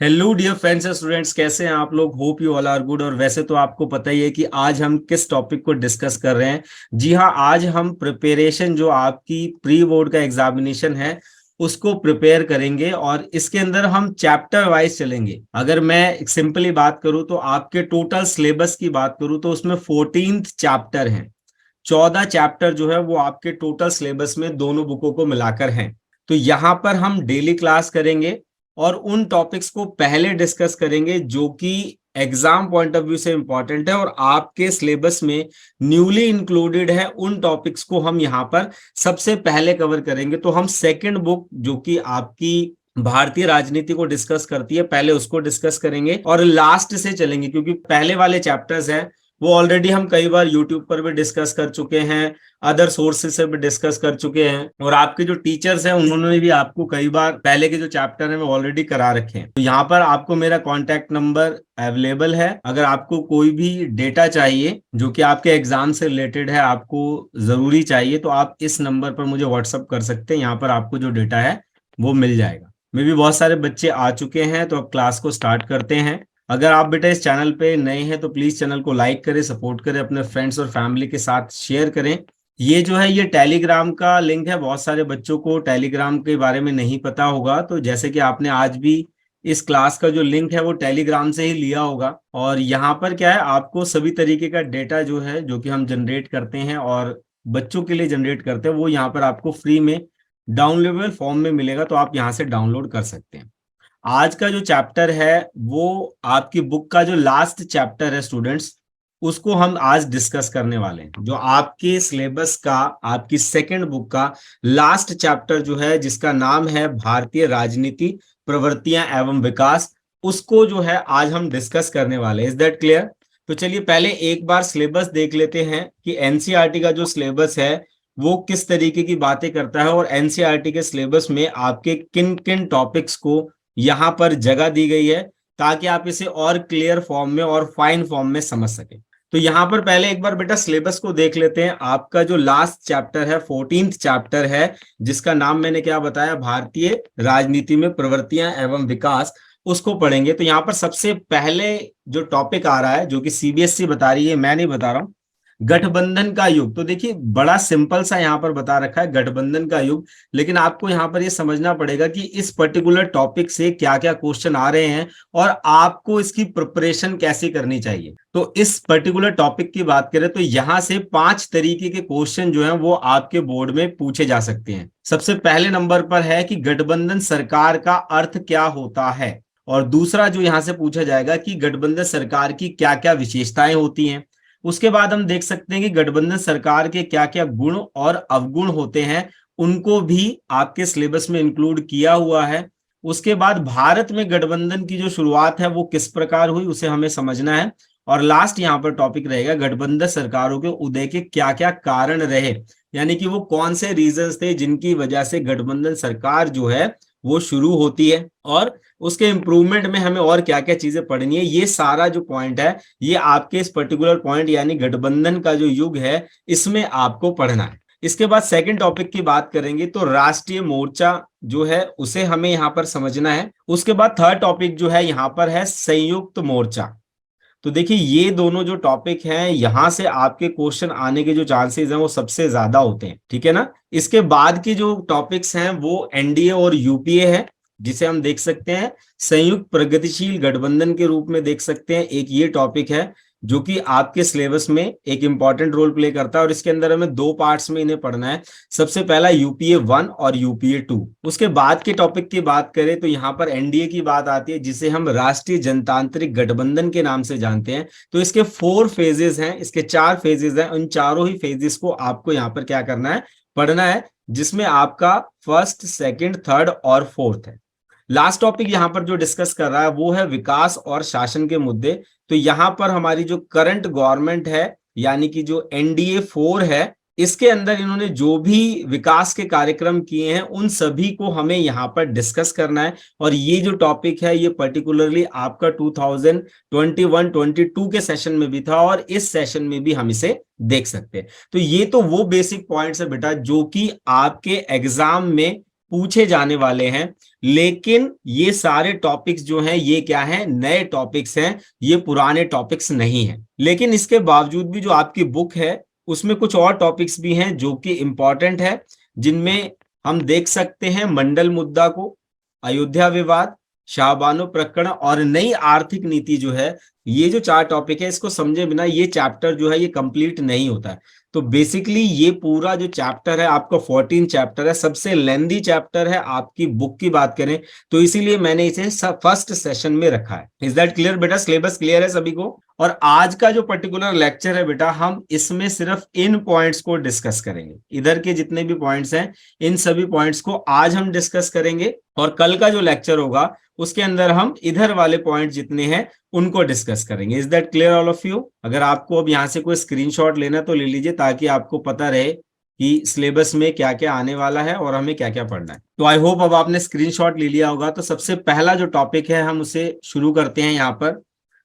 Hello dear friends and students, कैसे हैं आप लोग। Hope you all are good. और वैसे तो आपको पता ही है कि आज हम किस टॉपिक को डिस्कस कर रहे हैं। जी हाँ, आज हम प्रिपरेशन जो आपकी प्री बोर्ड का एग्जामिनेशन है उसको प्रिपेयर करेंगे और इसके अंदर हम चैप्टर वाइज चलेंगे। अगर मैं सिंपली बात करूं तो आपके टोटल सिलेबस की बात करूं तो उसमें 14th चैप्टर है। 14 चैप्टर जो है वो आपके टोटल सिलेबस में दोनों बुकों को मिलाकर हैं। तो यहाँ पर हम डेली क्लास करेंगे और उन टॉपिक्स को पहले डिस्कस करेंगे जो कि एग्जाम पॉइंट ऑफ व्यू से इंपॉर्टेंट है और आपके सिलेबस में न्यूली इंक्लूडेड है। उन टॉपिक्स को हम यहाँ पर सबसे पहले कवर करेंगे। तो हम सेकंड बुक जो कि आपकी भारतीय राजनीति को डिस्कस करती है, पहले उसको डिस्कस करेंगे और लास्ट से चलेंगे, क्योंकि पहले वाले चैप्टर्स हैं वो ऑलरेडी हम कई बार यूट्यूब पर भी डिस्कस कर चुके हैं, अदर सोर्सेज से भी डिस्कस कर चुके हैं और आपके जो टीचर्स हैं उन्होंने भी आपको कई बार पहले के जो चैप्टर हैं वो ऑलरेडी करा रखे हैं। तो यहाँ पर आपको मेरा कॉन्टैक्ट नंबर अवेलेबल है। अगर आपको कोई भी डेटा चाहिए जो कि आपके एग्जाम से रिलेटेड है, आपको जरूरी चाहिए, तो आप इस नंबर पर मुझे व्हाट्सअप कर सकते हैं। यहाँ पर आपको जो डेटा है वो मिल जाएगा। मे भी बहुत सारे बच्चे आ चुके हैं, तो अब क्लास को स्टार्ट करते हैं। अगर आप बेटा इस चैनल पे नए हैं तो प्लीज चैनल को लाइक करें, सपोर्ट करें, अपने फ्रेंड्स और फैमिली के साथ शेयर करें। ये जो है ये टेलीग्राम का लिंक है। बहुत सारे बच्चों को टेलीग्राम के बारे में नहीं पता होगा, तो जैसे कि आपने आज भी इस क्लास का जो लिंक है वो टेलीग्राम से ही लिया होगा। और यहाँ पर क्या है, आपको सभी तरीके का डेटा जो है जो कि हम जनरेट करते हैं और बच्चों के लिए जनरेट करते हैं वो यहाँ पर आपको फ्री में डाउनलोडेबल फॉर्म में मिलेगा, तो आप यहाँ से डाउनलोड कर सकते हैं। आज का जो चैप्टर है वो आपकी बुक का जो लास्ट चैप्टर है स्टूडेंट्स, उसको हम आज डिस्कस करने वाले हैं। जो आपके सिलेबस का आपकी सेकंड बुक का लास्ट चैप्टर जो है, जिसका नाम है भारतीय राजनीति, प्रवृत्तियां एवं विकास, उसको जो है आज हम डिस्कस करने वाले हैं। Is that clear? तो चलिए पहले एक बार सिलेबस देख लेते हैं कि एनसीईआरटी का जो सिलेबस है वो किस तरीके की बातें करता है और एनसीईआरटी के सिलेबस में आपके किन किन टॉपिक्स को यहां पर जगह दी गई है, ताकि आप इसे और क्लियर फॉर्म में और फाइन फॉर्म में समझ सके। तो यहां पर पहले एक बार बेटा सिलेबस को देख लेते हैं। आपका जो लास्ट चैप्टर है 14th चैप्टर है, जिसका नाम मैंने क्या बताया, भारतीय राजनीति में प्रवृत्तियां एवं विकास, उसको पढ़ेंगे। तो यहाँ पर सबसे पहले जो टॉपिक आ रहा है, जो कि सीबीएसई बता रही है, मैं नहीं बता रहा हूं, गठबंधन का युग। तो देखिए बड़ा सिंपल सा यहाँ पर बता रखा है गठबंधन का युग, लेकिन आपको यहाँ पर ये समझना पड़ेगा कि इस पर्टिकुलर टॉपिक से क्या क्या क्वेश्चन आ रहे हैं और आपको इसकी प्रिपरेशन कैसे करनी चाहिए। तो इस पर्टिकुलर टॉपिक की बात करें तो यहाँ से 5 तरीके के क्वेश्चन जो हैं वो आपके बोर्ड में पूछे जा सकते हैं। सबसे पहले नंबर पर है कि गठबंधन सरकार का अर्थ क्या होता है, और दूसरा जो यहाँ से पूछा जाएगा कि गठबंधन सरकार की क्या क्या विशेषताएं होती हैं। उसके बाद हम देख सकते हैं कि गठबंधन सरकार के क्या क्या गुण और अवगुण होते हैं, उनको भी आपके सिलेबस में इंक्लूड किया हुआ है। उसके बाद भारत में गठबंधन की जो शुरुआत है वो किस प्रकार हुई, उसे हमें समझना है। और लास्ट यहाँ पर टॉपिक रहेगा गठबंधन सरकारों के उदय के क्या क्या कारण रहे, यानी कि वो कौन से रीजंस थे जिनकी वजह से गठबंधन सरकार जो है वो शुरू होती है, और उसके इंप्रूवमेंट में हमें और क्या क्या चीजें पढ़नी है। ये सारा जो पॉइंट है ये आपके इस पर्टिकुलर पॉइंट यानी गठबंधन का जो युग है इसमें आपको पढ़ना है। इसके बाद सेकंड टॉपिक की बात करेंगे तो राष्ट्रीय मोर्चा जो है उसे हमें यहाँ पर समझना है। उसके बाद थर्ड टॉपिक जो है यहाँ पर है संयुक्त मोर्चा। तो देखिए ये दोनों जो टॉपिक हैं यहां से आपके क्वेश्चन आने के जो चांसेस हैं वो सबसे ज्यादा होते हैं, ठीक है ना। इसके बाद की जो टॉपिक्स हैं वो एनडीए और यूपीए है, जिसे हम देख सकते हैं संयुक्त प्रगतिशील गठबंधन के रूप में देख सकते हैं। एक ये टॉपिक है जो कि आपके सिलेबस में एक इंपॉर्टेंट रोल प्ले करता है और इसके अंदर हमें 2 पार्ट्स में इन्हें पढ़ना है। सबसे पहला यूपीए 1 और यूपीए 2। उसके बाद के टॉपिक की बात करें तो यहाँ पर एनडीए की बात आती है, जिसे हम राष्ट्रीय जनतांत्रिक गठबंधन के नाम से जानते हैं। तो इसके 4 फेजेस हैं, इसके 4 फेजेस हैं। उन चारों ही फेजेस को आपको यहाँ पर क्या करना है, पढ़ना है, जिसमें आपका फर्स्ट, सेकंड, थर्ड और फोर्थ है। लास्ट टॉपिक यहाँ पर जो डिस्कस कर रहा है वो है विकास और शासन के मुद्दे। तो यहाँ पर हमारी जो करंट गवर्नमेंट है यानी कि जो एनडीए 4 है, इसके अंदर इन्होंने जो भी विकास के कार्यक्रम किए हैं उन सभी को हमें यहाँ पर डिस्कस करना है। और ये जो टॉपिक है ये पर्टिकुलरली आपका 2021-22 के सेशन में भी था और इस सेशन में भी हम इसे देख सकते हैं। तो ये तो वो बेसिक पॉइंट्स है बेटा जो कि आपके एग्जाम में पूछे जाने वाले हैं। लेकिन ये सारे टॉपिक्स जो हैं ये क्या हैं, नए टॉपिक्स हैं, ये पुराने टॉपिक्स नहीं हैं। लेकिन इसके बावजूद भी जो आपकी बुक है उसमें कुछ और टॉपिक्स भी हैं जो कि इंपॉर्टेंट है, जिनमें हम देख सकते हैं मंडल मुद्दा को, अयोध्या विवाद, शाहबानो प्रकरण और नई आर्थिक नीति जो है। ये जो 4 टॉपिक है इसको समझे बिना ये चैप्टर जो है ये कंप्लीट नहीं होता है। तो बेसिकली ये पूरा जो चैप्टर है आपका 14 चैप्टर है, सबसे लेंदी चैप्टर है आपकी बुक की बात करें तो, इसीलिए मैंने इसे फर्स्ट सेशन में रखा है। इज दैट क्लियर बेटा? सिलेबस क्लियर है सभी को? और आज का जो पर्टिकुलर लेक्चर है बेटा, हम इसमें सिर्फ इन पॉइंट्स को डिस्कस करेंगे। इधर के जितने भी पॉइंट्स हैं इन सभी पॉइंट्स को आज हम डिस्कस करेंगे, और कल का जो लेक्चर होगा उसके अंदर हम इधर वाले पॉइंट जितने हैं उनको डिस्कस करेंगे। Is that clear all of you? अगर आपको अब यहां से कोई स्क्रीनशॉट लेना तो ले लीजिए, ताकि आपको पता रहे कि सिलेबस में क्या क्या आने वाला है और हमें क्या क्या पढ़ना है। तो आई होप अब आपने स्क्रीनशॉट ले लिया होगा। तो सबसे पहला जो टॉपिक है हम उसे शुरू करते हैं यहाँ पर।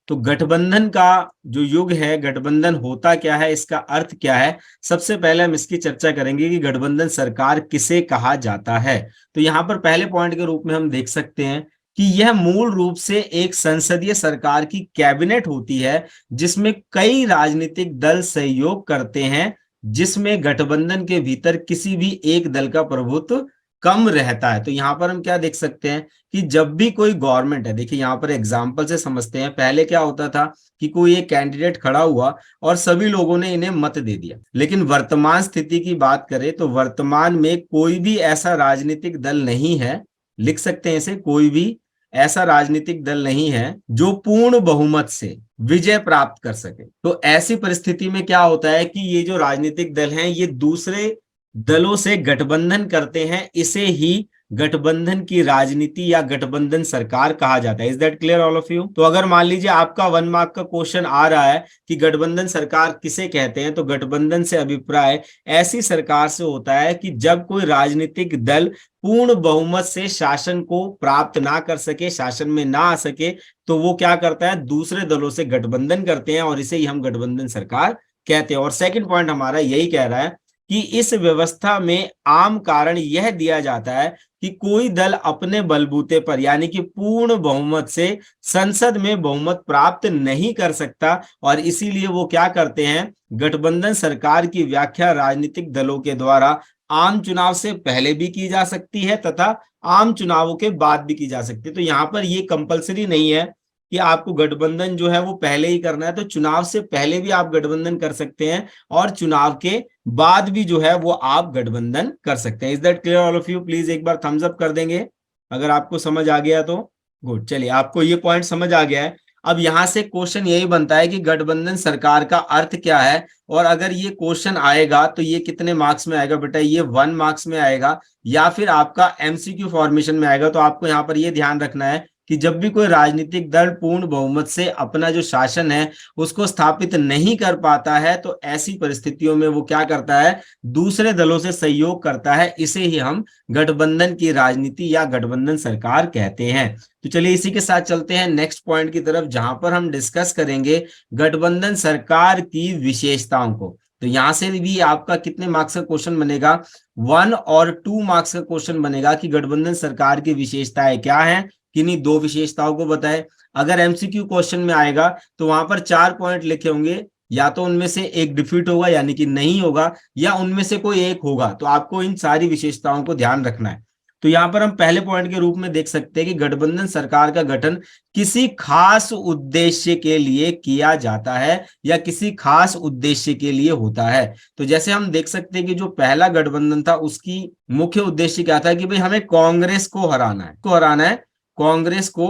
तो गठबंधन का जो युग है, गठबंधन होता क्या है, इसका अर्थ क्या है, सबसे पहले हम इसकी चर्चा करेंगे कि गठबंधन सरकार किसे कहा जाता है। तो यहाँ पर पहले पॉइंट के रूप में हम देख सकते हैं कि यह मूल रूप से एक संसदीय सरकार की कैबिनेट होती है जिसमें कई राजनीतिक दल सहयोग करते हैं, जिसमें गठबंधन के भीतर किसी भी एक दल का प्रभुत्व कम रहता है। तो यहां पर हम क्या देख सकते हैं कि जब भी कोई गवर्नमेंट है, देखिए यहां पर एग्जांपल से समझते हैं। पहले क्या होता था कि कोई एक कैंडिडेट खड़ा हुआ और सभी लोगों ने इन्हें मत दे दिया। लेकिन वर्तमान स्थिति की बात करें तो वर्तमान में कोई भी ऐसा राजनीतिक दल नहीं है, लिख सकते हैं इसे, कोई भी ऐसा राजनीतिक दल नहीं है जो पूर्ण बहुमत से विजय प्राप्त कर सके। तो ऐसी परिस्थिति में क्या होता है कि ये जो राजनीतिक दल हैं ये दूसरे दलों से गठबंधन करते हैं, इसे ही गठबंधन की राजनीति या गठबंधन सरकार कहा जाता है। Is that clear all of you? तो अगर मान लीजिए आपका 1 मार्क का क्वेश्चन आ रहा है कि गठबंधन सरकार किसे कहते हैं, तो गठबंधन से अभिप्राय ऐसी सरकार से होता है कि जब कोई राजनीतिक दल पूर्ण बहुमत से शासन को प्राप्त ना कर सके, शासन में ना आ सके, तो वो क्या करता है, दूसरे दलों से गठबंधन करते हैं, और इसे ही हम गठबंधन सरकार कहते हैं। और सेकंड पॉइंट हमारा यही कह रहा है कि इस व्यवस्था में आम कारण यह दिया जाता है कि कोई दल अपने बलबूते पर यानी कि पूर्ण बहुमत से संसद में बहुमत प्राप्त नहीं कर सकता, और इसीलिए वो क्या करते हैं, गठबंधन सरकार की व्याख्या राजनीतिक दलों के द्वारा आम चुनाव से पहले भी की जा सकती है तथा आम चुनावों के बाद भी की जा सकती है। तो यहां पर ये कंपलसरी नहीं है कि आपको गठबंधन जो है वो पहले ही करना है, तो चुनाव से पहले भी आप गठबंधन कर सकते हैं और चुनाव के बाद भी जो है वो आप गठबंधन कर सकते हैं। Is that clear all of you? Please एक बार थम्स अप कर देंगे अगर आपको समझ आ गया तो। गुड, चलिए आपको ये पॉइंट समझ आ गया है। अब यहां से क्वेश्चन यही बनता है कि गठबंधन सरकार का अर्थ क्या है, और अगर ये क्वेश्चन आएगा तो ये कितने मार्क्स में आएगा बेटा, ये 1 मार्क्स में आएगा या फिर आपका एमसीक्यू फॉर्मेशन में आएगा। तो आपको यहाँ पर ये ध्यान रखना है कि जब भी कोई राजनीतिक दल पूर्ण बहुमत से अपना जो शासन है उसको स्थापित नहीं कर पाता है, तो ऐसी परिस्थितियों में वो क्या करता है, दूसरे दलों से सहयोग करता है। इसे ही हम गठबंधन की राजनीति या गठबंधन सरकार कहते हैं। तो चलिए इसी के साथ चलते हैं नेक्स्ट पॉइंट की तरफ, जहां पर हम डिस्कस करेंगे गठबंधन सरकार की विशेषताओं को। तो यहां से भी आपका कितने मार्क्स का क्वेश्चन बनेगा, 1 और 2 मार्क्स का क्वेश्चन बनेगा कि गठबंधन सरकार की विशेषताएं क्या है, किन्हीं 2 विशेषताओं को बताए। अगर एमसीक्यू क्वेश्चन में आएगा तो वहां पर 4 पॉइंट लिखे होंगे, या तो उनमें से एक डिफीट होगा यानी कि नहीं होगा, या उनमें से कोई एक होगा। तो आपको इन सारी विशेषताओं को ध्यान रखना है। तो यहां पर हम पहले पॉइंट के रूप में देख सकते हैं कि गठबंधन सरकार का गठन किसी खास उद्देश्य के लिए किया जाता है या किसी खास उद्देश्य के लिए होता है। तो जैसे हम देख सकते हैं कि जो पहला गठबंधन था उसकी मुख्य उद्देश्य क्या था कि भाई हमें कांग्रेस को हराना है, कांग्रेस को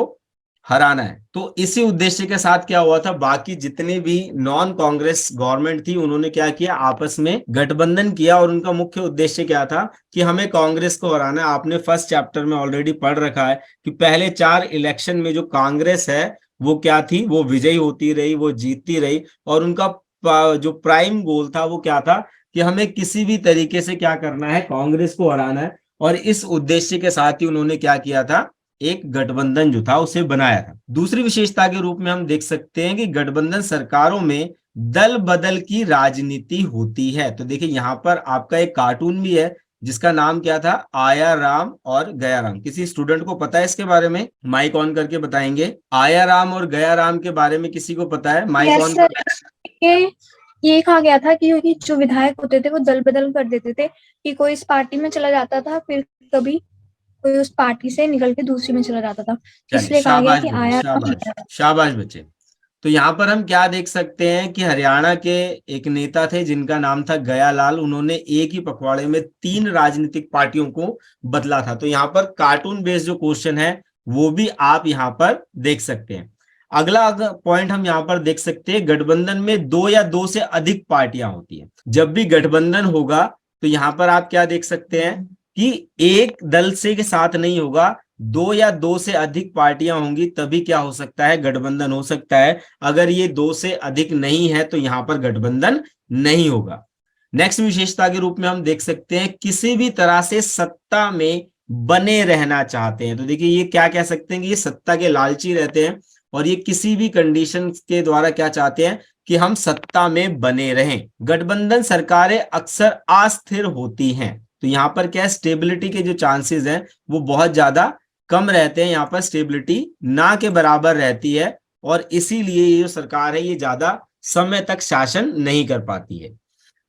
हराना है। तो इसी उद्देश्य के साथ क्या हुआ था, बाकी जितने भी नॉन कांग्रेस गवर्नमेंट थी उन्होंने क्या किया, आपस में गठबंधन किया, और उनका मुख्य उद्देश्य क्या था कि हमें कांग्रेस को हराना है। आपने फर्स्ट चैप्टर में ऑलरेडी पढ़ रखा है कि पहले 4 इलेक्शन में जो कांग्रेस है वो क्या थी, वो विजयी होती रही, वो जीतती रही, और उनका जो प्राइम गोल था वो क्या था कि हमें किसी भी तरीके से क्या करना है, कांग्रेस को हराना है। और इस उद्देश्य के साथ ही उन्होंने क्या किया था, एक गठबंधन जो था उसे बनाया था। दूसरी विशेषता के रूप में हम देख सकते हैं कि गठबंधन सरकारों में दल बदल की राजनीति होती है। तो देखिए यहां पर आपका एक कार्टून भी है जिसका नाम क्या था, आया राम और गया राम। किसी स्टूडेंट को पता है इसके बारे में? माइक ऑन करके बताएंगे। आया राम और गया राम के बारे में किसी को पता है? माइक यस ऑन सर, कर। ये कहा गया था कि जो विधायक होते थे वो दल बदल कर देते थे, कि कोई इस पार्टी में चला जाता था, फिर कभी कोई उस पार्टी से निकल के दूसरी में चला जाता था, चलिए, इसलिए कहा गया शाबाश कि बेटे, आया राम शाबाश, गया राम। शाबाश बच्चे। तो यहाँ पर हम क्या देख सकते हैं कि हरियाणा के एक नेता थे जिनका नाम था गयालाल। उन्होंने एक ही पखवाड़े में 3 राजनीतिक पार्टियों को बदला था। तो यहाँ पर कार्टून बेस्ड जो क्वेश्चन है वो भी आप यहाँ पर देख सकते हैं। अगला पॉइंट हम यहाँ पर देख सकते हैं, गठबंधन में 2 या 2 से अधिक पार्टियां होती हैं। जब भी गठबंधन होगा तो यहाँ पर आप क्या देख सकते हैं कि एक दल से के साथ नहीं होगा, 2 या 2 से अधिक पार्टियां होंगी तभी क्या हो सकता है, गठबंधन हो सकता है। अगर ये 2 से अधिक नहीं है तो यहां पर गठबंधन नहीं होगा। नेक्स्ट विशेषता के रूप में हम देख सकते हैं, किसी भी तरह से सत्ता में बने रहना चाहते हैं। तो देखिए ये क्या कह सकते हैं कि ये सत्ता के लालची रहते हैं और ये किसी भी कंडीशन के द्वारा क्या चाहते हैं कि हम सत्ता में बने रहें। गठबंधन सरकारें अक्सर अस्थिर होती हैं। तो यहाँ पर क्या स्टेबिलिटी के जो चांसेस हैं वो बहुत ज्यादा कम रहते हैं, यहाँ पर स्टेबिलिटी ना के बराबर रहती है और इसीलिए ये जो सरकार है ये ज्यादा समय तक शासन नहीं कर पाती है।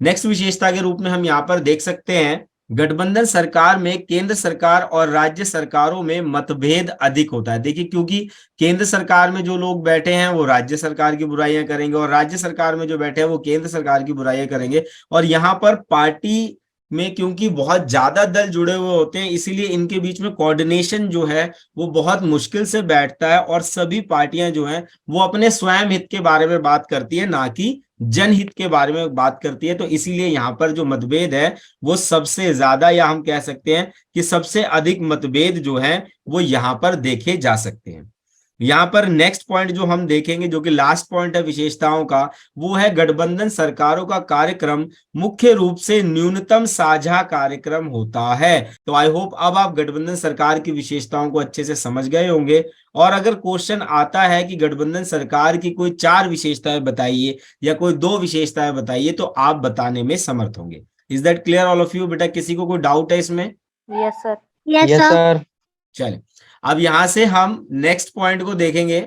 नेक्स्ट विशेषता के रूप में हम यहाँ पर देख सकते हैं, गठबंधन सरकार में केंद्र सरकार और राज्य सरकारों में मतभेद अधिक होता है। देखिए क्योंकि केंद्र सरकार में जो लोग बैठे हैं वो राज्य सरकार की बुराइयां करेंगे और राज्य सरकार में जो बैठे हैं वो केंद्र सरकार की बुराइयां करेंगे। और यहाँ पर पार्टी में क्योंकि बहुत ज्यादा दल जुड़े हुए होते हैं इसीलिए इनके बीच में कोऑर्डिनेशन जो है वो बहुत मुश्किल से बैठता है और सभी पार्टियां जो हैं वो अपने स्वयं हित के बारे में बात करती है, ना कि जनहित के बारे में बात करती है। तो इसीलिए यहाँ पर जो मतभेद है वो सबसे ज्यादा, या हम कह सकते हैं कि सबसे अधिक मतभेद जो है वो यहाँ पर देखे जा सकते हैं। यहाँ पर नेक्स्ट पॉइंट जो हम देखेंगे, जो कि लास्ट पॉइंट है विशेषताओं का, वो है गठबंधन सरकारों का कार्यक्रम मुख्य रूप से न्यूनतम साझा कार्यक्रम होता है। तो आई होप अब आप गठबंधन सरकार की विशेषताओं को अच्छे से समझ गए होंगे। और अगर क्वेश्चन आता है कि गठबंधन सरकार की कोई 4 विशेषताएं बताइए या कोई 2 विशेषताएं बताइए तो आप बताने में समर्थ होंगे। Is that clear all of you? बेटा किसी को कोई डाउट है इसमें? Yes sir. Yes sir. चले, अब यहां से हम नेक्स्ट पॉइंट को देखेंगे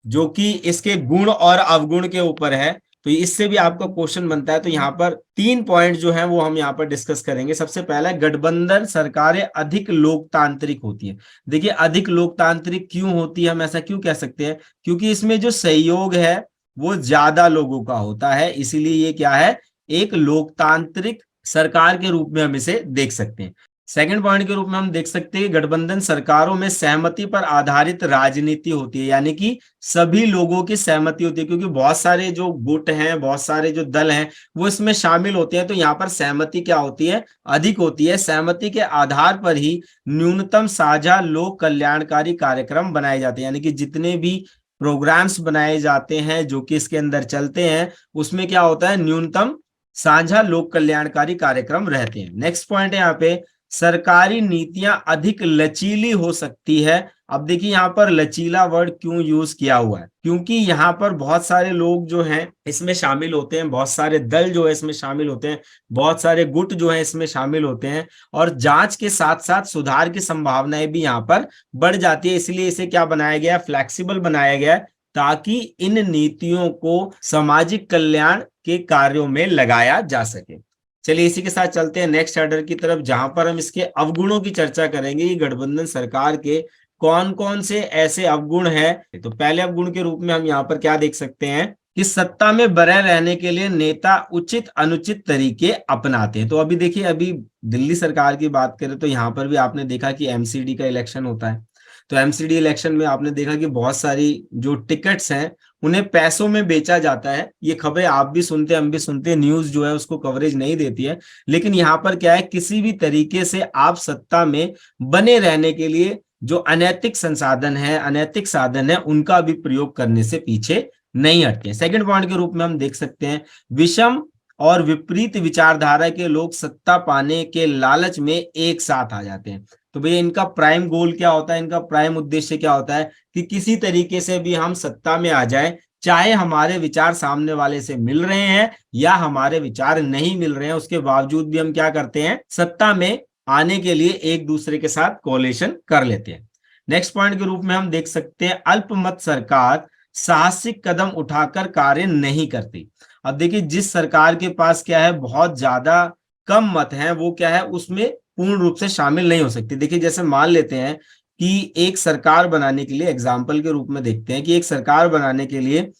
जो कि इसके गुण और अवगुण के ऊपर है। तो इससे भी आपका क्वेश्चन बनता है। तो यहाँ पर 3 पॉइंट जो हैं वो हम यहाँ पर डिस्कस करेंगे। सबसे पहला, गठबंधन सरकारें अधिक लोकतांत्रिक होती है। देखिए अधिक लोकतांत्रिक क्यों होती है, हम ऐसा क्यों कह सकते हैं, क्योंकि इसमें जो सहयोग है वो ज्यादा लोगों का होता है, इसीलिए ये क्या है, एक लोकतांत्रिक सरकार के रूप में हम इसे देख सकते हैं। सेकंड पॉइंट के रूप में हम देख सकते हैं गठबंधन सरकारों में सहमति पर आधारित राजनीति होती है, यानी कि सभी लोगों की सहमति होती है, क्योंकि बहुत सारे जो गुट हैं, बहुत सारे जो दल हैं वो इसमें शामिल होते हैं। तो यहाँ पर सहमति क्या होती है, अधिक होती है। सहमति के आधार पर ही न्यूनतम साझा लोक कल्याणकारी कार्यक्रम बनाए जाते हैं, यानी कि जितने भी प्रोग्राम्स बनाए जाते हैं जो कि इसके अंदर चलते हैं उसमें क्या होता है, न्यूनतम साझा लोक कल्याणकारी कार्यक्रम रहते हैं। नेक्स्ट पॉइंट है यहाँ पे, सरकारी नीतियां अधिक लचीली हो सकती है। अब देखिए यहाँ पर लचीला वर्ड क्यों यूज किया हुआ है, क्योंकि यहाँ पर बहुत सारे लोग जो हैं इसमें शामिल होते हैं, बहुत सारे दल जो है इसमें शामिल होते हैं, बहुत सारे गुट जो है इसमें शामिल होते हैं और जांच के साथ साथ सुधार की संभावनाएं भी यहाँ पर बढ़ जाती है। इसलिए इसे क्या बनाया गया, फ्लेक्सिबल बनाया गया, ताकि इन नीतियों को सामाजिक कल्याण के कार्यों में लगाया जा सके। चलिए इसी के साथ चलते हैं नेक्स्ट ऑर्डर की तरफ, जहां पर हम इसके अवगुणों की चर्चा करेंगे कि गठबंधन सरकार के कौन कौन से ऐसे अवगुण हैं। तो पहले अवगुण के रूप में हम यहाँ पर क्या देख सकते हैं कि सत्ता में बने रहने के लिए नेता उचित अनुचित तरीके अपनाते हैं। तो अभी देखिए, अभी दिल्ली सरकार की बात करें तो यहाँ पर भी आपने देखा कि एमसीडी का इलेक्शन होता है। तो एमसीडी इलेक्शन में आपने देखा कि बहुत सारी जो टिकट्स हैं उन्हें पैसों में बेचा जाता है। ये खबरें आप भी सुनते हैं, हम भी सुनते हैं, न्यूज जो है उसको कवरेज नहीं देती है। लेकिन यहाँ पर क्या है, किसी भी तरीके से आप सत्ता में बने रहने के लिए जो अनैतिक संसाधन है, अनैतिक साधन है, उनका भी प्रयोग करने से पीछे नहीं हटते। सेकंड पॉइंट के रूप में हम देख सकते हैं, विषम और विपरीत विचारधारा के लोग सत्ता पाने के लालच में एक साथ आ जाते हैं। तो भैया इनका प्राइम गोल क्या होता है, इनका प्राइम उद्देश्य क्या होता है कि किसी तरीके से भी हम सत्ता में आ जाए, चाहे हमारे विचार सामने वाले से मिल रहे हैं या हमारे विचार नहीं मिल रहे हैं, उसके बावजूद भी हम क्या करते हैं, सत्ता में आने के लिए एक दूसरे के साथ कोalition कर लेते हैं। नेक्स्ट पॉइंट के रूप में हम देख सकते हैं अल्पमत सरकार साहसिक कदम उठाकर कार्य नहीं करती। अब देखिए, जिस सरकार के पास क्या है, बहुत ज्यादा कम मत है, वो क्या है, उसमें पूर्ण रूप से शामिल नहीं हो सकती। देखिए, जैसे मान लेते हैं कि एक सरकार बनाने के लिए, एग्जाम्पल के रूप में देखते हैं कि एक सरकार बनाने के लिए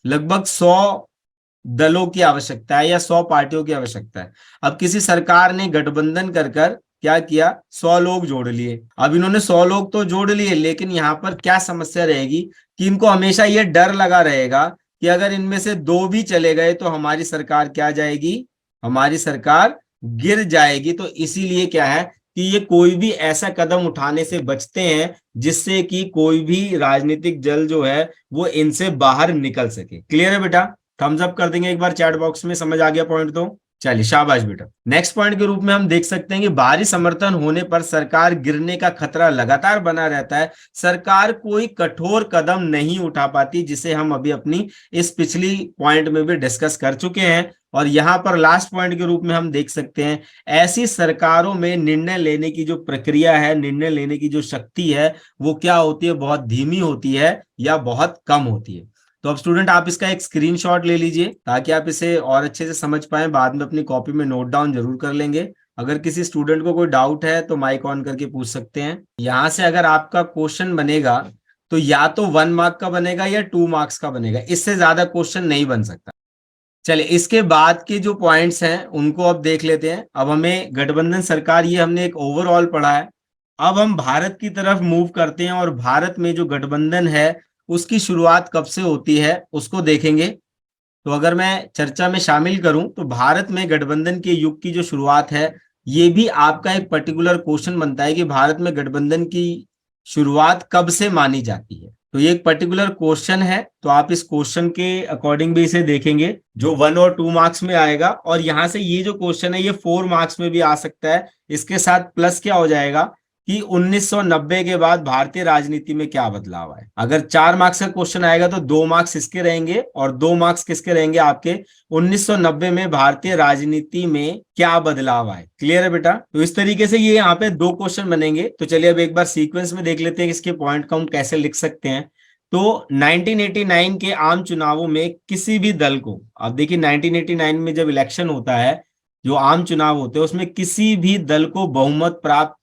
लगभग 100 दलों की आवश्यकता है या 100 पार्टियों की आवश्यकता है। अब किसी सरकार ने गठबंधन कर कर क्या किया, 100 लोग जोड़ लिए। अब इन्होंने 100 लोग तो जोड़ लिए, लेकिन यहाँ पर क्या समस्या रहेगी कि इनको हमेशा ये डर लगा रहेगा कि अगर इनमें से 2 भी चले गए तो हमारी सरकार क्या जाएगी, हमारी सरकार गिर जाएगी। तो इसीलिए क्या है कि ये कोई भी ऐसा कदम उठाने से बचते हैं जिससे कि कोई भी राजनीतिक दल जो है वो इनसे बाहर निकल सके। क्लियर है बेटा? थम्स अप कर देंगे एक बार चैट बॉक्स में, समझ आ गया पॉइंट तो? चलिए, शाबाश बेटा। नेक्स्ट पॉइंट के रूप में हम देख सकते हैं कि भारी समर्थन होने पर सरकार गिरने का खतरा लगातार बना रहता है। सरकार कोई कठोर कदम नहीं उठा पाती, जिसे हम अभी अपनी इस पिछली पॉइंट में भी डिस्कस कर चुके हैं। और यहां पर लास्ट पॉइंट के रूप में हम देख सकते हैं ऐसी सरकारों में निर्णय लेने की जो प्रक्रिया है, निर्णय लेने की जो शक्ति है, वो क्या होती है, बहुत धीमी होती है या बहुत कम होती है। तो अब स्टूडेंट, आप इसका एक स्क्रीनशॉट ले लीजिए ताकि आप इसे और अच्छे से समझ पाए। बाद में अपनी कॉपी में नोट डाउन जरूर कर लेंगे। अगर किसी स्टूडेंट को कोई डाउट है तो माइक ऑन करके पूछ सकते हैं। यहां से अगर आपका क्वेश्चन बनेगा तो या तो 1 मार्क का बनेगा या 2 मार्क्स का बनेगा, इससे ज्यादा क्वेश्चन नहीं बन सकता। चलिए, इसके बाद के जो पॉइंट्स हैं उनको अब देख लेते हैं। अब हमें गठबंधन सरकार, ये हमने एक ओवरऑल पढ़ा है। अब हम भारत की तरफ मूव करते हैं और भारत में जो गठबंधन है उसकी शुरुआत कब से होती है उसको देखेंगे। तो अगर मैं चर्चा में शामिल करूं तो भारत में गठबंधन के युग की जो शुरुआत है, ये भी आपका एक पर्टिकुलर क्वेश्चन बनता है कि भारत में गठबंधन की शुरुआत कब से मानी जाती है। तो ये एक पर्टिकुलर क्वेश्चन है, तो आप इस क्वेश्चन के अकॉर्डिंग भी इसे देखेंगे, जो 1 और 2 मार्क्स में आएगा। और यहां से ये जो क्वेश्चन है ये 4 मार्क्स में भी आ सकता है। इसके साथ प्लस क्या हो जाएगा कि 1990 के बाद भारतीय राजनीति में क्या बदलाव आए। अगर 4 मार्क्स का क्वेश्चन आएगा तो 2 मार्क्स इसके रहेंगे और 2 मार्क्स किसके रहेंगे आपके, 1990 में भारतीय राजनीति में क्या बदलाव आए। क्लियर है बेटा? तो इस तरीके से ये यहाँ पे 2 क्वेश्चन बनेंगे। तो चलिए अब एक बार सीक्वेंस में देख लेते हैं कि इसके पॉइंट को हम कैसे लिख सकते हैं। तो 1989 के आम चुनावों में किसी भी दल को, अब देखिए 1989 में जब इलेक्शन होता है, जो आम चुनाव होते हैं, उसमें किसी भी दल को बहुमत प्राप्त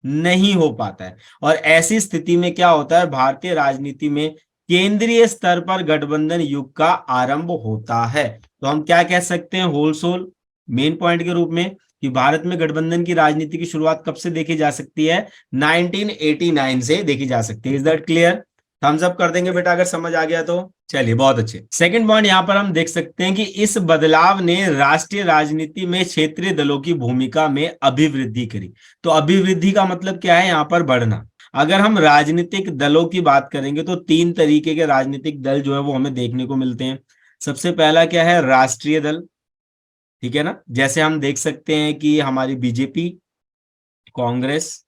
नहीं हो पाता है। और ऐसी स्थिति में क्या होता है, भारतीय राजनीति में केंद्रीय स्तर पर गठबंधन युग का आरंभ होता है। तो हम क्या कह सकते हैं होलसोल मेन पॉइंट के रूप में कि भारत में गठबंधन की राजनीति की शुरुआत कब से देखी जा सकती है, 1989 से देखी जा सकती है। Is that clear? Thumbs up कर देंगे बेटा अगर समझ आ गया तो। चलिए, बहुत अच्छे। सेकंड पॉइंट यहां पर हम देख सकते हैं कि इस बदलाव ने राष्ट्रीय राजनीति में क्षेत्रीय दलों की भूमिका में अभिवृद्धि करी। तो अभिवृद्धि का मतलब क्या है, यहां पर बढ़ना। अगर हम राजनीतिक दलों की बात करेंगे तो 3 तरीके के राजनीतिक दल जो है वो हमें देखने को मिलते हैं। सबसे पहला क्या है, राष्ट्रीय दल। ठीक है ना? जैसे हम देख सकते हैं कि हमारी बीजेपी, कांग्रेस,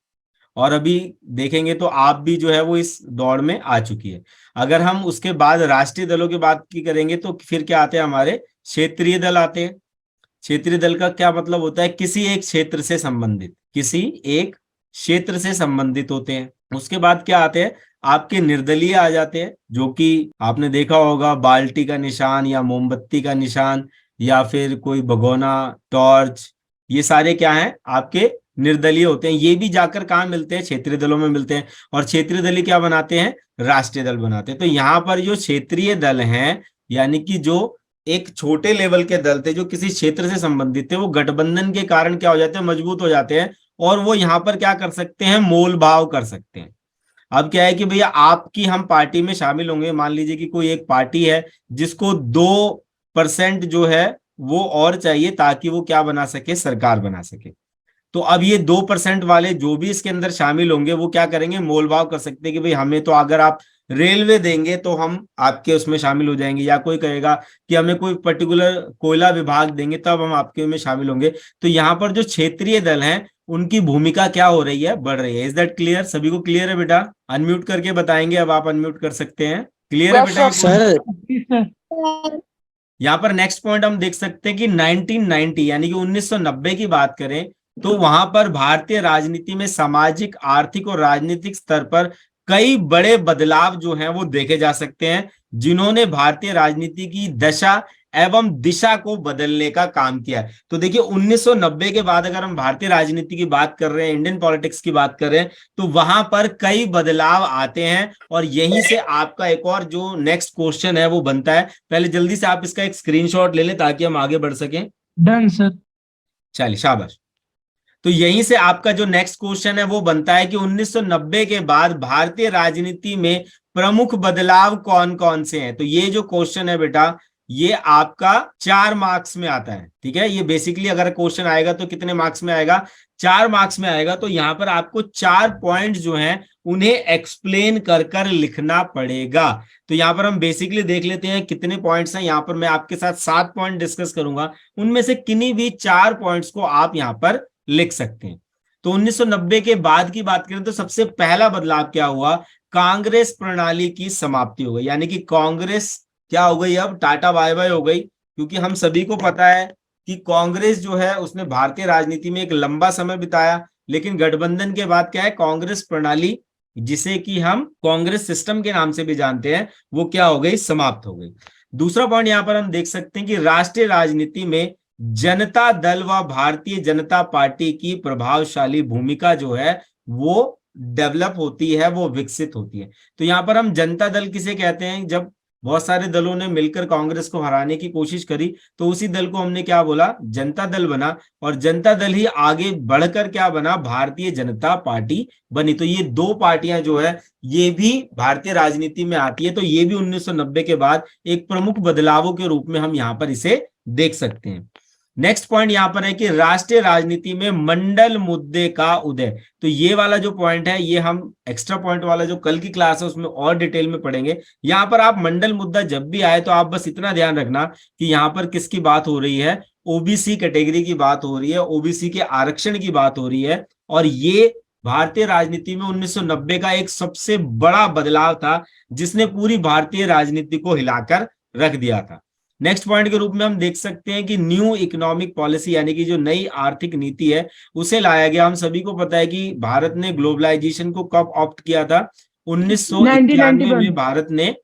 और अभी देखेंगे तो आप भी जो है वो इस दौड़ में आ चुकी है। अगर हम उसके बाद राष्ट्रीय दलों की बात की करेंगे तो फिर क्या आते हैं, हमारे क्षेत्रीय दल आते हैं। क्षेत्रीय दल का क्या मतलब होता है, किसी एक क्षेत्र से संबंधित, किसी एक क्षेत्र से संबंधित होते हैं। उसके बाद क्या आते हैं, आपके निर्दलीय आ जाते हैं, जो कि आपने देखा होगा बाल्टी का निशान या मोमबत्ती का निशान या फिर कोई भगोना, टॉर्च, ये सारे क्या हैं, आपके निर्दलीय होते हैं। ये भी जाकर कहाँ मिलते हैं, क्षेत्रीय दलों में मिलते हैं। और क्षेत्रीय दल क्या बनाते हैं, राष्ट्रीय दल बनाते हैं। तो यहाँ पर जो क्षेत्रीय दल हैं, यानी कि जो एक छोटे लेवल के दल थे जो किसी क्षेत्र से संबंधित थे, वो गठबंधन के कारण क्या हो जाते हैं, मजबूत हो जाते हैं। और वो यहाँ पर क्या कर सकते हैं, मोल भाव कर सकते हैं। अब क्या है कि भैया आपकी हम पार्टी में शामिल होंगे, मान लीजिए कि कोई एक पार्टी है जिसको 2% जो है वो और चाहिए ताकि वो क्या बना सके, सरकार बना सके। तो अब ये 2% वाले जो भी इसके अंदर शामिल होंगे वो क्या करेंगे, मोलभाव कर सकते हैं कि भाई हमें तो अगर आप रेलवे देंगे तो हम आपके उसमें शामिल हो जाएंगे, या कोई कहेगा कि हमें कोई पर्टिकुलर कोयला विभाग देंगे तब हम आपके में शामिल होंगे। तो यहाँ पर जो क्षेत्रीय दल हैं उनकी भूमिका क्या हो रही है, बढ़ रही है। Is that clear? सभी को क्लियर है बेटा? अनम्यूट करके बताएंगे, अब आप अनम्यूट कर सकते हैं। क्लियर है बेटा? सर यहाँ पर नेक्स्ट पॉइंट हम देख सकते हैं कि 1990 यानी कि 1990 की बात करें तो वहां पर भारतीय राजनीति में सामाजिक, आर्थिक और राजनीतिक स्तर पर कई बड़े बदलाव जो हैं वो देखे जा सकते हैं, जिन्होंने भारतीय राजनीति की दशा एवं दिशा को बदलने का काम किया है। तो देखिए 1990 के बाद अगर हम भारतीय राजनीति की बात कर रहे हैं, इंडियन पॉलिटिक्स की बात कर रहे हैं, तो वहां पर कई बदलाव आते हैं और यहीं से आपका एक और जो नेक्स्ट क्वेश्चन है वो बनता है। पहले जल्दी से आप इसका एक स्क्रीनशॉट ले लें ताकि हम आगे बढ़ सकें। Done sir. चलिए शाबाश। तो यहीं से आपका जो नेक्स्ट क्वेश्चन है वो बनता है कि 1990 के बाद भारतीय राजनीति में प्रमुख बदलाव कौन कौन से हैं। तो ये जो क्वेश्चन है बेटा, ये आपका 4 मार्क्स में आता है। ठीक है, ये बेसिकली अगर क्वेश्चन आएगा तो कितने मार्क्स में आएगा, 4 मार्क्स में आएगा। तो यहां पर आपको 4 पॉइंट जो हैं उन्हें एक्सप्लेन कर कर लिखना पड़ेगा। तो यहां पर हम बेसिकली देख लेते हैं कितने पॉइंट्स हैं। यहां पर मैं आपके साथ 7 पॉइंट डिस्कस करूंगा, उनमें से किन्हीं भी 4 पॉइंट्स को आप यहां पर लिख सकते हैं। तो 1990 के बाद की बात करें तो सबसे पहला बदलाव क्या हुआ, कांग्रेस प्रणाली की समाप्ति हो गई। यानी कि कांग्रेस क्या हो गई, अब टाटा बाय बाय हो गई। क्योंकि हम सभी को पता है कि कांग्रेस जो है उसने भारतीय राजनीति में एक लंबा समय बिताया, लेकिन गठबंधन के बाद क्या है, कांग्रेस प्रणाली, जिसे कि हम कांग्रेस सिस्टम के नाम से भी जानते हैं, वो क्या हो गई, समाप्त हो गई। दूसरा पॉइंट यहां पर हम देख सकते हैं कि राष्ट्रीय राजनीति में जनता दल व भारतीय जनता पार्टी की प्रभावशाली भूमिका जो है वो डेवलप होती है, वो विकसित होती है। तो यहां पर हम जनता दल किसे कहते हैं, जब बहुत सारे दलों ने मिलकर कांग्रेस को हराने की कोशिश करी तो उसी दल को हमने क्या बोला, जनता दल बना। और जनता दल ही आगे बढ़कर क्या बना, भारतीय जनता पार्टी बनी। तो ये 2 पार्टियां जो है ये भी भारतीय राजनीति में आती है। तो ये भी 1990 के बाद एक प्रमुख बदलावों के रूप में हम यहाँ पर इसे देख सकते हैं। नेक्स्ट पॉइंट यहां पर है कि राष्ट्रीय राजनीति में मंडल मुद्दे का उदय। तो ये वाला जो पॉइंट है ये हम एक्स्ट्रा पॉइंट वाला जो कल की क्लास है उसमें और डिटेल में पढ़ेंगे। यहां पर आप मंडल मुद्दा जब भी आए तो आप बस इतना ध्यान रखना कि यहां पर किसकी बात हो रही है, ओबीसी कैटेगरी की बात हो रही है, ओबीसी के आरक्षण की बात हो रही है। और ये भारतीय राजनीति में 1990 का एक सबसे बड़ा बदलाव था जिसने पूरी भारतीय राजनीति को हिलाकर रख दिया था। नेक्स्ट पॉइंट के रूप में हम देख सकते हैं कि न्यू इकोनॉमिक पॉलिसी, यानी कि जो नई आर्थिक नीति है उसे लाया गया। हम सभी को पता है कि भारत ने ग्लोबलाइजेशन को कब ऑप्ट किया था, 1991 में भारत ने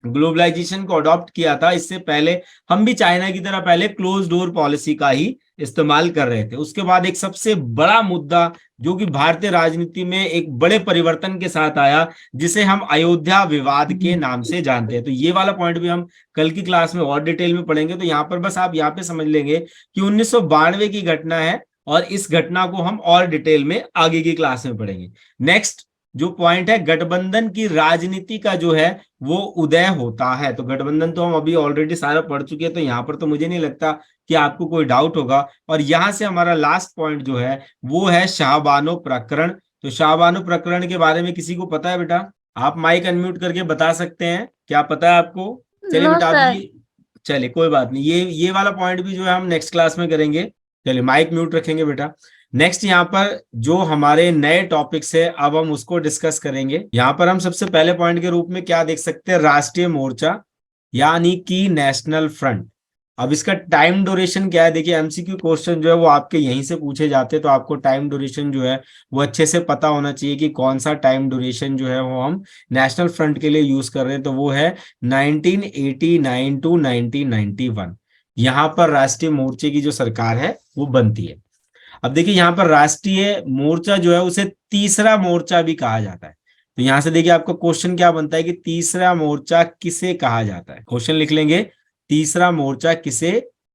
ग्लोबलाइजेशन को अडॉप्ट किया था। इससे पहले हम भी चाइना की तरह पहले क्लोज डोर पॉलिसी का ही इस्तेमाल कर रहे थे। उसके बाद एक सबसे बड़ा मुद्दा जो कि भारतीय राजनीति में एक बड़े परिवर्तन के साथ आया, जिसे हम अयोध्या विवाद के नाम से जानते हैं। तो ये वाला पॉइंट भी हम कल की क्लास में और डिटेल में पढ़ेंगे। तो यहाँ पर बस आप यहाँ पे समझ लेंगे कि 1992 की घटना है और इस घटना को हम और डिटेल में आगे की क्लास में पढ़ेंगे। नेक्स्ट जो पॉइंट है, गठबंधन की राजनीति का जो है वो उदय होता है। तो गठबंधन तो हम अभी ऑलरेडी सारा पढ़ चुके हैं, तो यहाँ पर तो मुझे नहीं लगता कि आपको कोई डाउट होगा। और यहां से हमारा लास्ट पॉइंट जो है वो है शाहबानो प्रकरण। तो शाहबानो प्रकरण के बारे में किसी को पता है बेटा? आप माइक अनम्यूट करके बता सकते हैं, क्या पता है आपको? चलिए बेटा आप चलिए कोई बात नहीं, ये वाला पॉइंट भी जो है हम नेक्स्ट क्लास में करेंगे। चलिए माइक म्यूट रखेंगे बेटा। नेक्स्ट यहाँ पर जो हमारे नए टॉपिक्स है अब हम उसको डिस्कस करेंगे। यहाँ पर हम सबसे पहले पॉइंट के रूप में क्या देख सकते हैं, राष्ट्रीय मोर्चा यानी कि नेशनल फ्रंट। अब इसका टाइम ड्यूरेशन क्या है, देखिए एमसीक्यू क्वेश्चन जो है वो आपके यहीं से पूछे जाते हैं, तो आपको टाइम ड्यूरेशन जो है वो अच्छे से पता होना चाहिए कि कौन सा टाइम ड्यूरेशन जो है वो हम नेशनल फ्रंट के लिए यूज कर रहे हैं। तो वो है 1989 टू 1991। यहाँ पर राष्ट्रीय मोर्चे की जो सरकार है वो बनती है। अब देखिए यहाँ पर राष्ट्रीय मोर्चा जो है उसे तीसरा मोर्चा भी कहा जाता है। तो यहां से देखिए आपका क्वेश्चन क्या बनता है कि तीसरा मोर्चा किसे कहा जाता है। क्वेश्चन लिख लेंगे, तीसरा मोर्चा किसे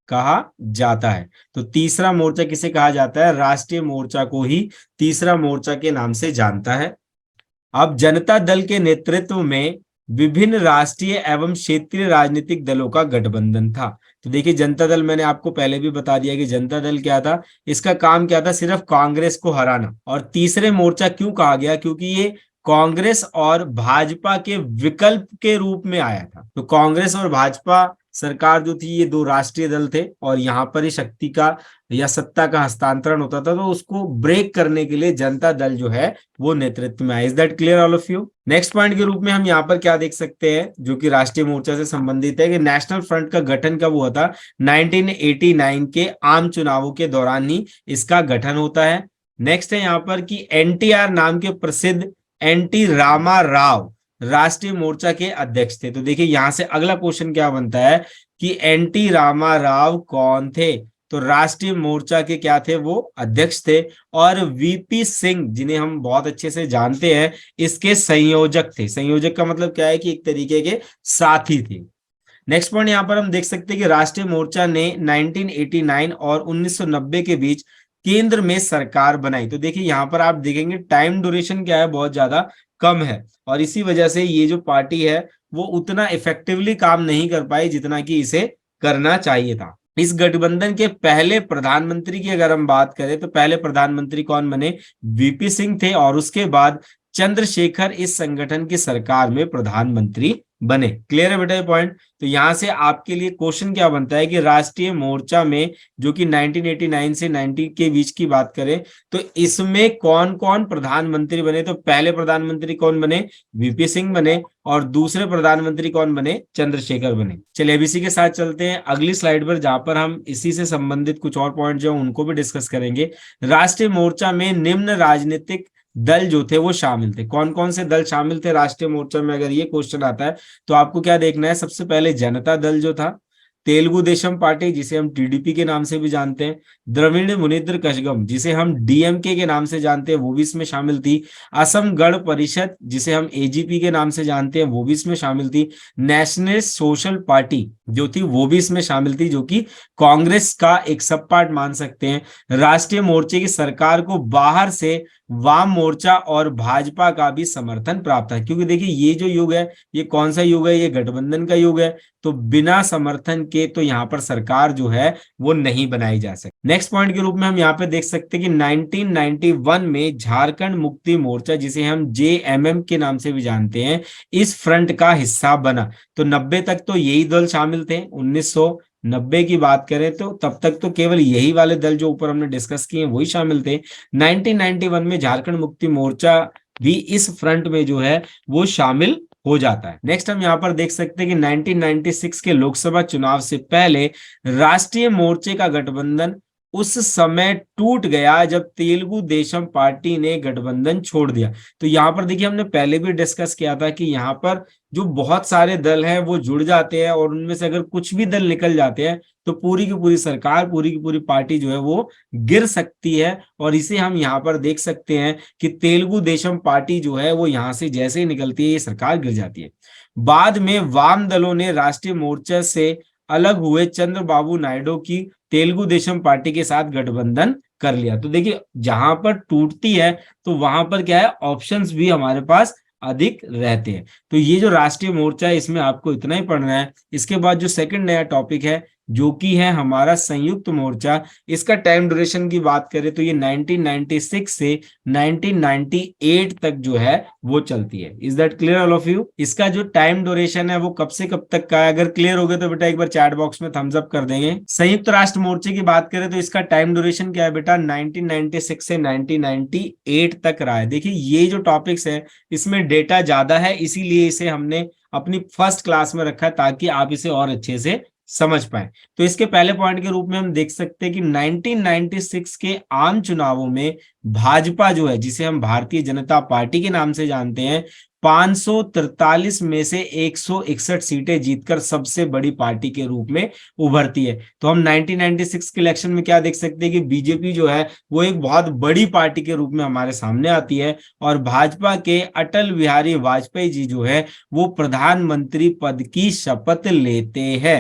कहा जाता है। तो तीसरा मोर्चा किसे कहा जाता है, राष्ट्रीय मोर्चा को ही तीसरा मोर्चा के नाम से जानता है। अब जनता दल के नेतृत्व में विभिन्न राष्ट्रीय एवं क्षेत्रीय राजनीतिक दलों का गठबंधन था। तो देखिए जनता दल, मैंने आपको पहले भी बता दिया कि जनता दल क्या था, इसका काम क्या था, सिर्फ कांग्रेस को हराना। और तीसरे मोर्चा क्यों कहा गया, क्योंकि ये कांग्रेस और भाजपा के विकल्प के रूप में आया था। तो कांग्रेस और भाजपा सरकार जो थी ये दो राष्ट्रीय दल थे और यहाँ पर ही शक्ति का या सत्ता का हस्तांतरण होता था, तो उसको ब्रेक करने के लिए जनता दल जो है वो नेतृत्व में आया। Is that clear all of you? Next point के रूप में हम यहाँ पर क्या देख सकते हैं जो कि राष्ट्रीय मोर्चा से संबंधित है कि नेशनल फ्रंट का गठन कब हुआ था? 1989 के आम चुनावों के दौरान ही इसका गठन होता है। नेक्स्ट है यहाँ पर कि एनटीआर नाम के प्रसिद्ध एनटी रामा राव राष्ट्रीय मोर्चा के अध्यक्ष थे। तो देखिए यहां से अगला क्वेश्चन क्या बनता है कि एनटी रामा राव कौन थे? तो राष्ट्रीय मोर्चा के क्या थे? वो अध्यक्ष थे। और वीपी सिंह, जिन्हें हम बहुत अच्छे से जानते हैं, इसके संयोजक थे। संयोजक का मतलब क्या है कि एक तरीके के साथी थे। नेक्स्ट पॉइंट यहां पर हम देख सकते हैं कि राष्ट्रीय मोर्चा ने 1989 और 1990 के बीच केंद्र में सरकार बनाई। तो देखिए यहां पर आप देखेंगे टाइम ड्यूरेशन क्या है, बहुत ज्यादा कम है, और इसी वजह से ये जो पार्टी है वो उतना इफेक्टिवली काम नहीं कर पाई जितना कि इसे करना चाहिए था। इस गठबंधन के पहले प्रधानमंत्री की अगर हम बात करें तो पहले प्रधानमंत्री कौन बने? वीपी सिंह थे, और उसके बाद चंद्रशेखर इस संगठन की सरकार में प्रधानमंत्री बने। क्लियर है बेटा ये पॉइंट? तो यहां से आपके लिए क्वेश्चन क्या बनता है कि राष्ट्रीय मोर्चा में जो कि 1989 से 90 के बीच की बात करें तो इसमें कौन कौन प्रधानमंत्री बने? तो पहले प्रधानमंत्री कौन बने? वीपी सिंह बने, और दूसरे प्रधानमंत्री कौन बने? चंद्रशेखर बने। चलिए अब इसी के साथ चलते हैं अगली स्लाइड पर, जहां पर हम इसी से संबंधित कुछ और पॉइंट जो उनको भी डिस्कस करेंगे। राष्ट्रीय मोर्चा में निम्न राजनीतिक दल जो थे वो शामिल थे। कौन कौन से दल शामिल थे राष्ट्रीय मोर्चा में? अगर ये क्वेश्चन आता है तो आपको क्या देखना है? सबसे पहले जनता दल जो था, तेलुगु देशम पार्टी जिसे हम टीडीपी के नाम से भी जानते हैं, द्रविड़ मुनेत्र कझगम जिसे हम डीएमके के नाम से जानते हैं वो भी इसमें शामिल थी, असम गण परिषद जिसे हम एजीपी के नाम से जानते हैं वो भी इसमें शामिल थी, नेशनल सोशल पार्टी जो थी वो भी इसमें शामिल थी, जो कि कांग्रेस का एक सब पार्ट मान सकते हैं। राष्ट्रीय मोर्चे की सरकार को बाहर से वाम मोर्चा और भाजपा का भी समर्थन प्राप्त है, क्योंकि देखिए ये जो युग है ये कौन सा युग है? ये गठबंधन का युग है, तो बिना समर्थन के तो यहाँ पर सरकार जो है वो नहीं बनाई जा सकती। नेक्स्ट पॉइंट के रूप में हम यहाँ पे देख सकते हैं कि 1991 में झारखंड मुक्ति मोर्चा जिसे हम जेएमएम के नाम से भी जानते हैं इस फ्रंट का हिस्सा बना। तो 90 तक तो यही दल शामिल थे। 1990 की बात करें तो तब तक तो केवल यही वाले दल जो ऊपर हमने डिस्कस किए वही शामिल थे। 1991 में झारखंड मुक्ति मोर्चा भी इस फ्रंट में जो है वो शामिल हो जाता है। नेक्स्ट हम यहाँ पर देख सकते हैं कि 1996 के लोकसभा चुनाव से पहले राष्ट्रीय मोर्चे का गठबंधन उस समय टूट गया जब तेलुगु देशम पार्टी ने गठबंधन छोड़ दिया। तो यहाँ पर देखिए हमने पहले भी डिस्कस किया था कि यहाँ पर जो बहुत सारे दल हैं वो जुड़ जाते हैं, और उनमें से अगर कुछ भी दल निकल जाते हैं तो पूरी की पूरी सरकार, पूरी की पूरी पार्टी जो है वो गिर सकती है। और इसे हम यहाँ पर देख सकते हैं कि तेलुगु देशम पार्टी जो है वो यहाँ से जैसे ही निकलती है ये सरकार गिर जाती है। बाद में वाम दलों ने राष्ट्रीय मोर्चा से अलग हुए चंद्रबाबू नायडू की तेलुगु देशम पार्टी के साथ गठबंधन कर लिया। तो देखिए जहां पर टूटती है तो वहां पर क्या है, ऑप्शंस भी हमारे पास अधिक रहते हैं। तो ये जो राष्ट्रीय मोर्चा है इसमें आपको इतना ही पढ़ना है। इसके बाद जो सेकंड नया टॉपिक है जो कि है हमारा संयुक्त मोर्चा, इसका टाइम ड्यूरेशन की बात करें तो ये 1996 से 1998 तक जो है वो चलती है। Is that clear all of you? इसका जो टाइम ड्यूरेशन है वो कब से कब तक का है? अगर क्लियर हो गया तो बेटा एक बार चैट बॉक्स में थम्स अप कर देंगे। संयुक्त राष्ट्र मोर्चे की बात करें तो इसका टाइम ड्यूरेशन क्या है बेटा? 1996 से 1998 तक रहा है। देखिए ये जो टॉपिक्स है इसमें डेटा ज्यादा है, इसीलिए इसे हमने अपनी फर्स्ट क्लास में रखा है ताकि आप इसे और अच्छे से समझ पाए। तो इसके पहले पॉइंट के रूप में हम देख सकते हैं कि 1996 के आम चुनावों में भाजपा जो है जिसे हम भारतीय जनता पार्टी के नाम से जानते हैं 543 में से 161 सीटें जीतकर सबसे बड़ी पार्टी के रूप में उभरती है। तो हम 1996 के इलेक्शन में क्या देख सकते हैं कि बीजेपी जो है वो एक बहुत बड़ी पार्टी के रूप में हमारे सामने आती है, और भाजपा के अटल बिहारी वाजपेयी जी जो है वो प्रधानमंत्री पद की शपथ लेते हैं।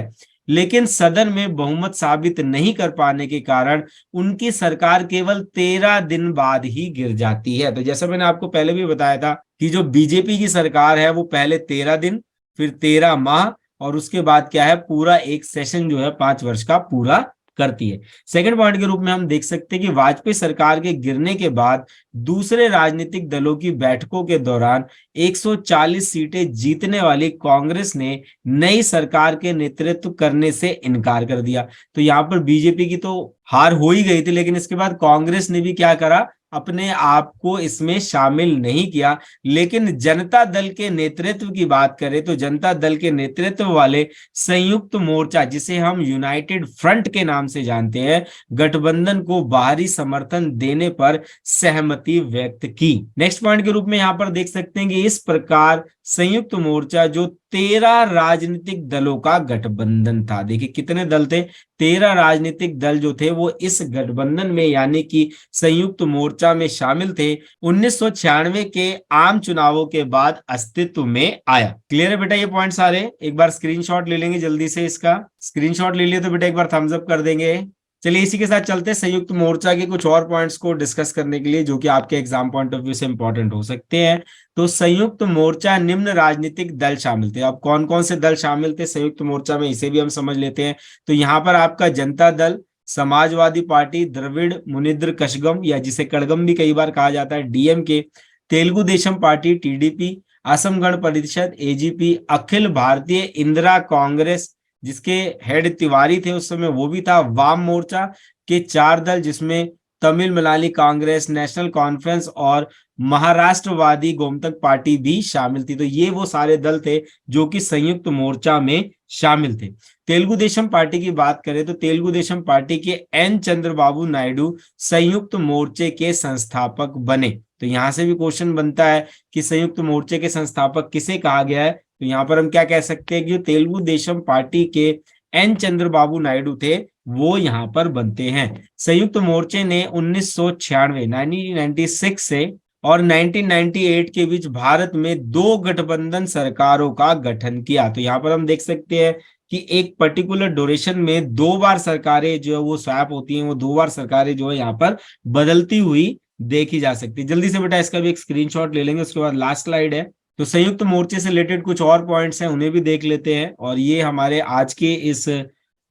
लेकिन सदन में बहुमत साबित नहीं कर पाने के कारण उनकी सरकार केवल 13 दिन बाद ही गिर जाती है। तो जैसा मैंने आपको पहले भी बताया था कि जो बीजेपी की सरकार है वो पहले 13 दिन, फिर 13 माह, और उसके बाद क्या है पूरा एक सेशन जो है 5 वर्ष का पूरा करती है। सेकंड पॉइंट के रूप में हम देख सकते हैं कि वाजपेयी सरकार के गिरने के बाद दूसरे राजनीतिक दलों की बैठकों के दौरान 140 सीटें जीतने वाली कांग्रेस ने नई सरकार के नेतृत्व करने से इनकार कर दिया। तो यहाँ पर बीजेपी की तो हार हो ही गई थी, लेकिन इसके बाद कांग्रेस ने भी क्या करा, अपने आप को इसमें शामिल नहीं किया। लेकिन जनता दल के नेतृत्व की बात करें तो जनता दल के नेतृत्व वाले संयुक्त मोर्चा, जिसे हम यूनाइटेड फ्रंट के नाम से जानते हैं, गठबंधन को बाहरी समर्थन देने पर सहमति व्यक्त की। नेक्स्ट पॉइंट के रूप में यहां पर देख सकते हैं कि इस प्रकार संयुक्त मोर्चा जो 13 राजनीतिक दलों का गठबंधन था, देखिए कितने दल थे, 13 राजनीतिक दल जो थे वो इस गठबंधन में यानी कि संयुक्त मोर्चा में शामिल थे। 1996 के आम चुनावों के बाद अस्तित्व में आया। क्लियर है बेटा ये पॉइंट सारे? एक बार स्क्रीनशॉट ले लेंगे जल्दी से, इसका स्क्रीनशॉट ले लिया तो बेटा एक बार थम्स अप कर देंगे। चलिए इसी के साथ चलते हैं संयुक्त मोर्चा के कुछ और पॉइंट्स को डिस्कस करने के लिए, जो कि आपके एग्जाम पॉइंट ऑफ व्यू से इंपॉर्टेंट हो सकते हैं। तो संयुक्त मोर्चा निम्न राजनीतिक दल शामिल थे। अब कौन कौन से दल शामिल थे संयुक्त मोर्चा में, इसे भी हम समझ लेते हैं। तो यहाँ पर आपका जनता दल, समाजवादी पार्टी, द्रविड़ मुनिद्र कशगम या जिसे कड़गम भी कई बार कहा जाता है, DMK, Telugu Desam party TDP, Assam Gana Parishad AGP, Akhil Bharatiya Indira Congress जिसके हेड तिवारी थे उस समय वो भी था, वाम मोर्चा के 4 दल जिसमें तमिल मलाली कांग्रेस, नेशनल कॉन्फ्रेंस और महाराष्ट्रवादी गोमतक पार्टी भी शामिल थी। तो ये वो सारे दल थे जो कि संयुक्त मोर्चा में शामिल थे। तेलुगु देशम पार्टी की बात करें तो तेलुगु देशम पार्टी के एन चंद्रबाबू नायडू संयुक्त मोर्चे के संस्थापक बने। तो यहां से भी क्वेश्चन बनता है कि संयुक्त मोर्चे के संस्थापक किसे कहा गया है। तो यहाँ पर हम क्या कह सकते हैं कि तेलुगु देशम पार्टी के एन चंद्रबाबू नायडू थे वो यहाँ पर बनते हैं। संयुक्त मोर्चे ने 1996 से और 1998 के बीच भारत में 2 गठबंधन सरकारों का गठन किया। तो यहाँ पर हम देख सकते हैं कि एक पर्टिकुलर ड्यूरेशन में 2 बार सरकारें जो है वो स्वैप होती हैं, वो 2 बार सरकारें जो है यहाँ पर बदलती हुई देखी जा सकती है। जल्दी से बेटा इसका भी एक स्क्रीनशॉट ले लेंगे, उसके बाद लास्ट स्लाइड है। तो संयुक्त मोर्चे से रिलेटेड कुछ और पॉइंट्स हैं, उन्हें भी देख लेते हैं और ये हमारे आज के इस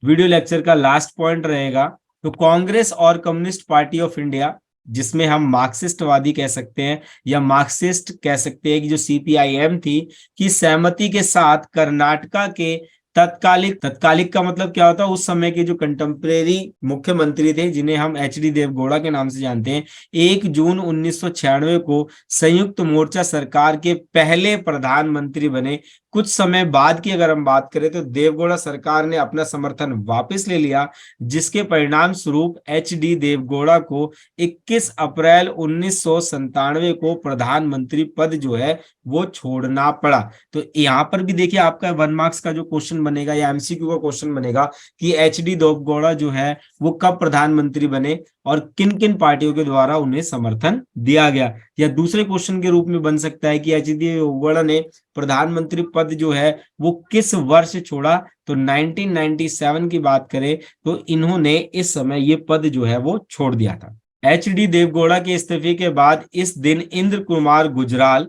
वीडियो लेक्चर का लास्ट पॉइंट रहेगा। तो कांग्रेस और कम्युनिस्ट पार्टी ऑफ इंडिया, जिसमें हम मार्क्सिस्टवादी कह सकते हैं या मार्क्सिस्ट कह सकते हैं, कि जो सीपीआईएम थी, की सहमति के साथ कर्नाटका के तत्कालिक का मतलब क्या होता है, उस समय के जो कंटेम्प्रेरी मुख्यमंत्री थे जिन्हें हम एचडी देवगौड़ा के नाम से जानते हैं, 1 जून 1996 को संयुक्त मोर्चा सरकार के पहले प्रधानमंत्री बने। कुछ समय बाद की अगर हम बात करें तो देवगौड़ा सरकार ने अपना समर्थन वापस ले लिया, जिसके परिणाम स्वरूप एचडी देवगौड़ा को 21 अप्रैल 1997 को प्रधानमंत्री पद जो है वो छोड़ना पड़ा। तो यहाँ पर भी देखिए आपका 1 मार्क्स का जो क्वेश्चन बनेगा या एमसीक्यू का क्वेश्चन बनेगा कि एचडी देवगौड़ा जो है वो कब प्रधानमंत्री बने और किन किन पार्टियों के द्वारा उन्हें समर्थन दिया गया। या दूसरे क्वेश्चन के रूप में बन सकता है कि एचडी देवगौड़ा ने प्रधानमंत्री पद जो है वो किस वर्ष छोड़ा। तो 1997 की बात करें तो इन्होंने इस समय ये पद जो है वो छोड़ दिया था। एचडी देवगौड़ा के इस्तीफे के बाद इस दिन इंद्र कुमार गुजराल,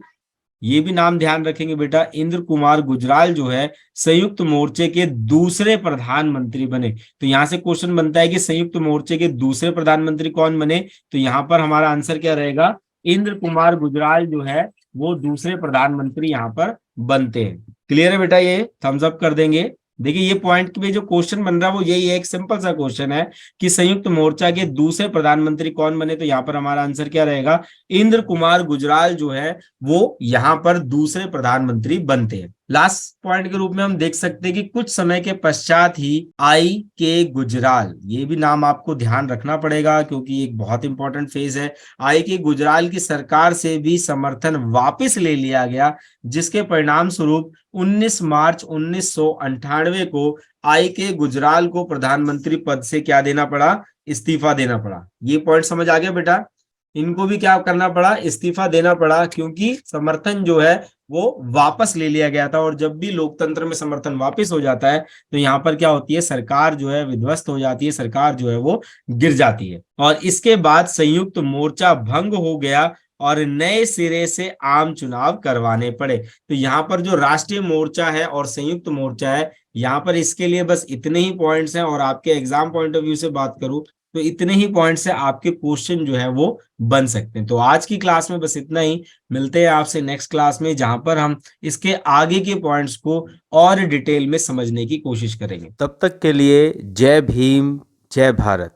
ये भी नाम ध्यान रखेंगे बेटा, इंद्र कुमार गुजराल जो है संयुक्त मोर्चे के दूसरे प्रधानमंत्री बने। तो यहां से क्वेश्चन बनता है कि संयुक्त मोर्चे के दूसरे प्रधानमंत्री कौन बने। तो यहां पर हमारा आंसर क्या रहेगा, इंद्र कुमार गुजराल जो है वो दूसरे प्रधानमंत्री यहां पर बनते हैं। क्लियर है बेटा, ये थम्स अप कर देंगे। देखिए ये पॉइंट पे जो क्वेश्चन बन रहा है वो यही है, एक सिंपल सा क्वेश्चन है कि संयुक्त मोर्चा के दूसरे प्रधानमंत्री कौन बने। तो यहाँ पर हमारा आंसर क्या रहेगा, इंद्र कुमार गुजराल जो है वो यहाँ पर दूसरे प्रधानमंत्री बनते हैं। लास्ट पॉइंट के रूप में हम देख सकते हैं कि कुछ समय के पश्चात ही आई के गुजराल, ये भी नाम आपको ध्यान रखना पड़ेगा क्योंकि एक बहुत इंपॉर्टेंट फेज है। आई के गुजराल की सरकार से भी समर्थन वापस ले लिया गया, जिसके परिणाम स्वरूप 19 मार्च 1998 को आई के गुजराल को प्रधानमंत्री पद से क्या देना पड़ा, इस्तीफा देना पड़ा। ये पॉइंट समझ आ गया बेटा, इनको भी क्या करना पड़ा, इस्तीफा देना पड़ा, क्योंकि समर्थन जो है वो वापस ले लिया गया था। और जब भी लोकतंत्र में समर्थन वापस हो जाता है तो यहाँ पर क्या होती है, सरकार जो है विध्वस्त हो जाती है, सरकार जो है वो गिर जाती है। और इसके बाद संयुक्त मोर्चा भंग हो गया और नए सिरे से आम चुनाव करवाने पड़े। तो यहाँ पर जो राष्ट्रीय मोर्चा है और संयुक्त मोर्चा है, यहाँ पर इसके लिए बस इतने ही पॉइंट्स हैं, और आपके एग्जाम पॉइंट ऑफ व्यू से बात करूं तो इतने ही पॉइंट्स से आपके क्वेश्चन जो है वो बन सकते हैं। तो आज की क्लास में बस इतना ही। मिलते हैं आपसे नेक्स्ट क्लास में, जहां पर हम इसके आगे के पॉइंट्स को और डिटेल में समझने की कोशिश करेंगे। तब तक के लिए जय भीम, जय भारत।